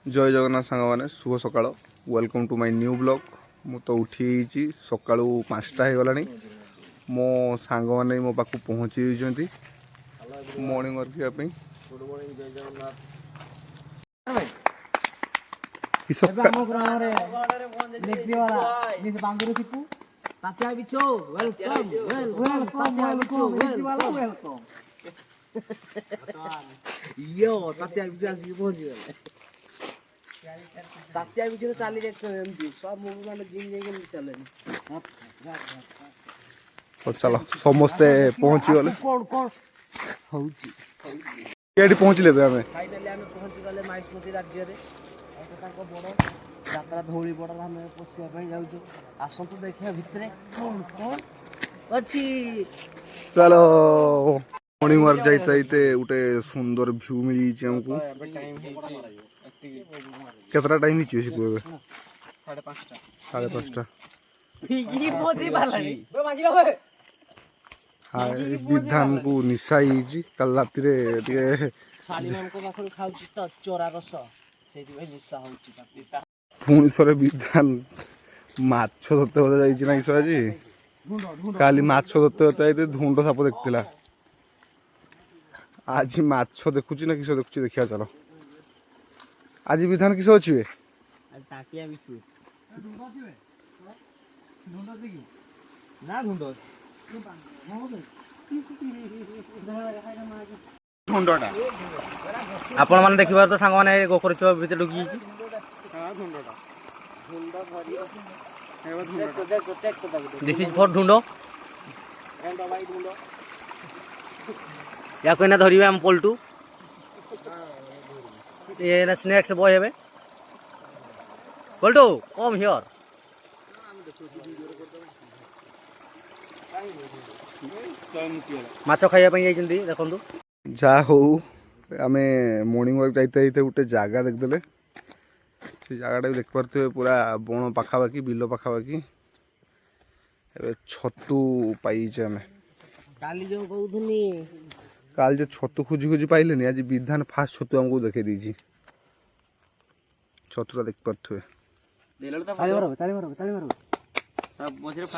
जय जगन्नाथ सांग मैंने शुभ सकाळ welcome to my new blog मु तो उठी सका 5टा हो गलानी मो सांग मैंने मो पाक पहुँची मॉर्निंग वर्क करने गुड मॉर्निंग जय जगन्नाथ तात्या बिचरे चाली एमती सब मूवी माने जिम जाई चले तो चलो समस्ते पहुँची गले कौन कौन होउची ये पहुँचले आम फाइनली आम पहुंची गले माइस्मती राज्य रे बड़ यात्रा धौली बड़ आम पशिया जाऊँ आसतु देखिए भितर कौन कौन अच्छी चलो मॉर्निंग वर्क जाते गोटे सुंदर भ्यू मिली हमको केतरा टाइम ही 5:30 हाँ विधान को निशा कल रात चोरा रस निशा पुणी थोड़े विधान माछ धरते होते ना किस आज काली माछ धरते होते धुंड साप देखला आज माछ देखुची ना किस देखुची देखिया चलो आज विधान किस अच्छी आपण मैंने देखिबार तो सांग मैंने गोखर भीतर ढुकी दिस इज फॉर ढूंढो या कोई ना धरिबे हम पलटू ये ना स्नैक्स बॉय हेबे पलटू कम हियर माछ खाइया पई जाइछन्ती देखंतु जा हो आम मॉर्निंग वर्क जाते गोटे जगह देखदेले से जगटा भी देख पारे पूरा बण पाखापाखि बिल पाखापाखि छतु पाइचे आम काली जो कहउथनी काल जो छतु खोजी खोजी पाइले आज विधान फास्ट छतु हमको देखे दी छतुटा देख पारे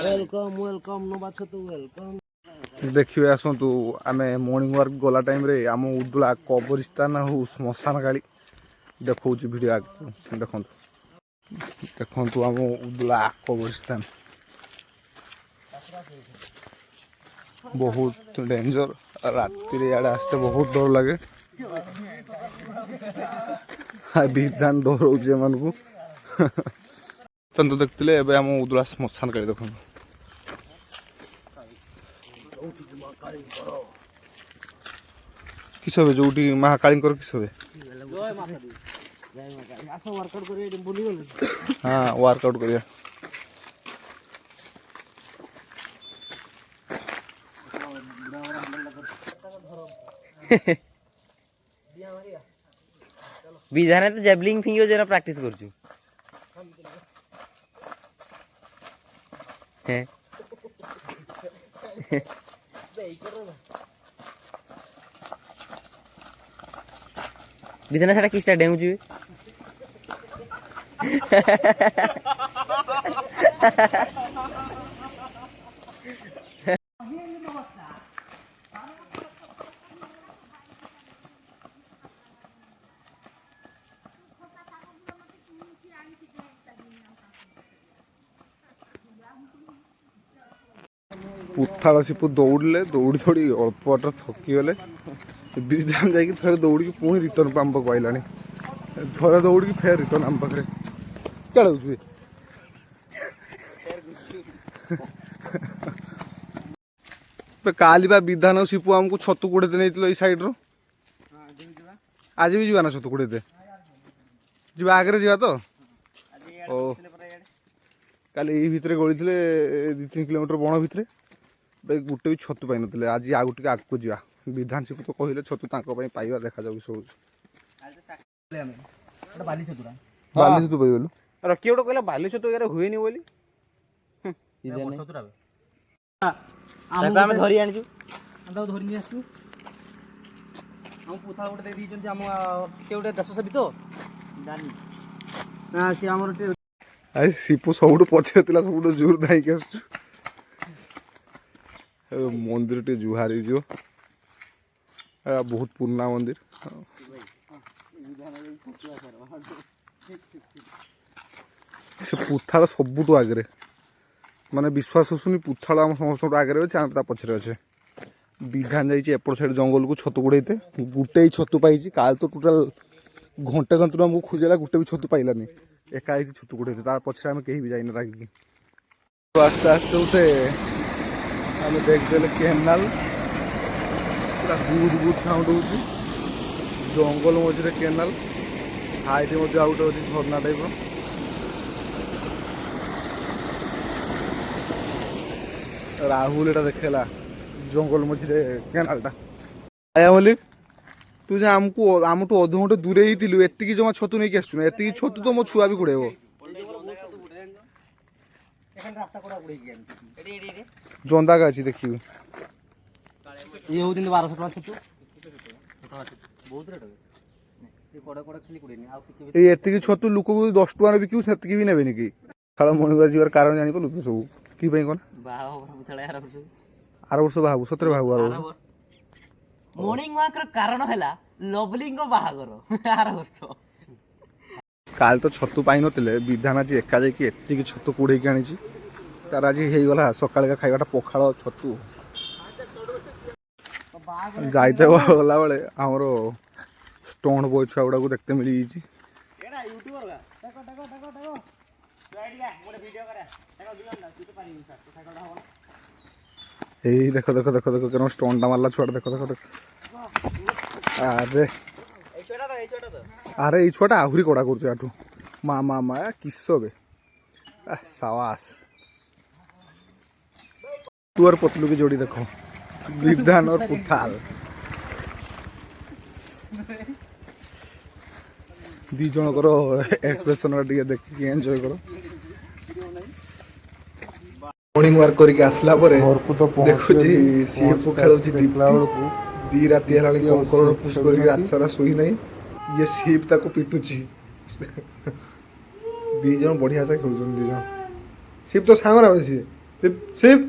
वेलकम वेलकम नोबा छतु वेलकम देखिए आसतु आम मॉर्निंग वर्क गला टाइम रे आम उदुला कब्रिस्तान हो श्मशान काली देखा भिडियो देखु देखु आम उदुला कब्रिस्तान बहुत डेंजर राति आड़े आसते बहुत डर लगे विधान डर मन को तो देखते आम उदुला श्मशान काली देखु किस हे जो महाकाली किस हे हाँ वर्कआउट करिया विधान तो जैवलिन फिंगियो जरा प्रैक्टिस करछु हैं विधान साटा किसटा डेउछु पुथाड़ सीपू दौड़े दौड़ी दौड़ी अल्प बाट थकीगले विधान जा थे दौड़ी पुणी रिटर्न आम पाक आइलानी थे दौड़ी फेर रिटर्न आम पाखे क्या काली विधान सीपू आमको छतु कोड़े नहीं सैड रू आज भी जाना छतु कोड़े जी आगे जा तो ओ काली यही भितर गली 2-3 किलोमीटर बण भितर गोटे भी छतु पाई ना आज आगु टे आगू जा विधान सीपू तो कहले छतु पाइबा देखा जाऊ सब बाली छतुरा बाली छतु पाइगलु रखी गोटे कहला बाली छतु यार हुए नहीं बोली आम धरी आनिछु हम धरी नहीं आसु हम पुथा गोटे दे दी आम के गोटे 10 भी तो ନା ସିଏ ଆମର ଟିକେ ଆଜି ଶିପୁ ସବୁଠୁ ପଛରେ ଥିଲା ସବୁଠୁ ଜୋର ଧାଇକି ଆସୁଛୁ ମନ୍ଦିର ଟିକେ ଜୁହାର ହେଇଯିବ ବହୁତ ପୁରୁଣା ମନ୍ଦିର ସେ ପୁଥାଳ ସବୁଠୁ ଆଗରେ ମାନେ ବିଶ୍ୱାସ ଆସୁନି ପୁଥାଳ ଆମ ସମସ୍ତଙ୍କଠୁ ଆଗରେ ଅଛି ଆମେ ତା ପଛରେ ଅଛେ ବିଧାନ ଯାଇଛି ଏପଟ ସାଇଡ୍ ଜଙ୍ଗଲକୁ ଛତୁ ଗୋଡ଼େଇତେ ଗୋଟେ ହିଁ ଛତୁ ପାଇଛି କାଲି ତ ଟୋଟାଲ ଘଣ୍ଟେ ଘଣ୍ଟରୁ ଆମକୁ ଖୋଜିଲା ଗୋଟେ ବି ଛତୁ ପାଇଲାନି ଏକା ହେଇଛି ଛତୁ ଗୋଡ଼େଇତେ ତା ପଛରେ ଆମେ କେହି ବି ଯାଇନି ରାଗିକି ଆସ୍ତେ ଆସ୍ତେ ଉଠେ ଆମେ ଦେଖିଦେଲେ କେନାଲ ପୁରା ଗୁଦ ଗୁଦ ସାଉଣ୍ଡ ହେଉଛି ଜଙ୍ଗଲ ମଝିରେ କେନାଲ ହାଇଟ୍ ମଧ୍ୟ ଆଉ ଗୋଟେ ଅଛି ଝର୍ଣ୍ଣା ଟାଇପ୍ର ରାହୁଲ ଏଟା ଦେଖେଇଲା ଜଙ୍ଗଲ ମଝିରେ କେନାଲଟା ଆୟା ମଲ୍ଲିକ ତୁ ଯେ ଆମଠୁ ଅଧଘଣ୍ଟେ ଦୂରେ ହେଇଥିଲୁ ଏତିକି ଜମା ଛତୁ ନେଇକି ଆସିଛୁ ନା ଏତିକି ଛତୁ ତ ମୋ ଛୁଆ ବି ଗୋଡ଼େଇବ ଜନ୍ଦାକା ଅଛି ଦେଖିବୁ ଇଏ ହଉଛନ୍ତି 1200 ଟଙ୍କା ଛତୁ ବହୁତ ରେଟ୍ ଏଇ ଏତିକି ଛତୁ ଲୋକକୁ 10 ଟଙ୍କାରେ ବିକିବୁ ସେତିକି ବି ନେବେନି କି ଶାଳ ମଣିବାର ଯିବାର କାରଣ ଜାଣିପାରିଲୁ ତୁ ସବୁ କି ପାଇଁ କଣ ଆର ବର୍ଷ ବାହାବୁ ସତରେ ବାହାବୁ ଆର ବର୍ଷ ମର୍ଣ୍ଣିଂ ୱାକ୍ର କାରଣ ହେଲା ଲଭଲିଙ୍କ ବାହାଘର ଆର ବର୍ଷ କାଲି ତ ଛତୁ ପାଇନଥିଲେ ବିଧାନ ଆଜି ଏକା ଯାଇକି ଏତିକି ଛତୁ କୁଡ଼େଇକି ଆଣିଛି ତାର ଆଜି ହେଇଗଲା ସକାଳେ ଖାଇବାଟା ପଖାଳ ଛତୁ ଯାଇତେ ଗଲାବେଳେ ଆମର ଷ୍ଟୋନ୍ ବୟ ଛୁଆ ଗୁଡ଼ାକୁ ଦେଖତେ ମିଳିଯାଇଛି ଏଇ ଦେଖ ଦେଖ ଦେଖ ଦେଖ କେন ଷ୍ଟୋନ୍ଟା ମାରିଲା ଛୁଆଟା ଦେଖ ଦେଖ ଦେଖ ଆରେ ଏଇ ଛୁଆଟା ଆହୁରି କଡ଼ା କରୁଛି ଆଠୁ ମା ମା ମା କିସ ବେ ସାବାସ तू और पतलू की जोड़ी देखो विधान और पुथाल दी जन कर एक्सप्रेशन देखिए एंजॉय करो मॉर्निंग वर्क करके आसला परे देखुची सीप खेलुची दी राती है कंकर पुश करके रात सारा सोई नहीं ये सीप ताको पिटुची दी जन बढ़िया से खेलुचन दी जन सीप तो सांगरा बेसी सीप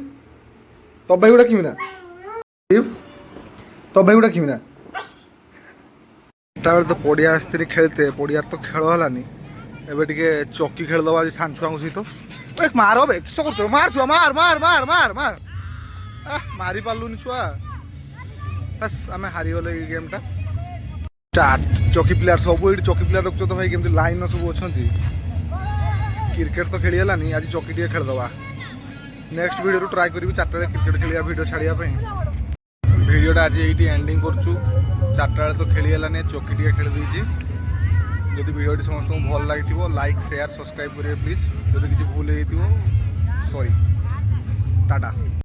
तो भाई गुड़ा किमिना तो भाई गुड़ा किमिना टा तो पड़िया आसती खेलते पड़ियार तो खेल हलानी एबे टिके चौकी खेलदबा आज सांछुआंक सहित एक मार बे किस करछ मार छुआ मार मार मार मार मार मारी पालुनी छुआ बस आमे हारी गले ई गेम टा स्टार्ट चौकी प्लेयर सब एठी चौकी प्लेयर रखछ तो भाई केमती लाइन सब अछंती क्रिकेट तो खेली हलानी आज चौकी टिके खेलदबा नेक्स्ट वीडियो रो ट्राई करी 4टा क्रिकेट खेलिया वीडियो छाड़िया पे वीडियोटा आज एटी एंडिंग करछु 4टा तो खेली हलानी चौकी टिके खेल दीची जदि वीडियोटी समस्त भल लगी लाइक शेयर सब्सक्राइब करिए प्लीज जदि किसी भूल होइथिबो सॉरी टाटा।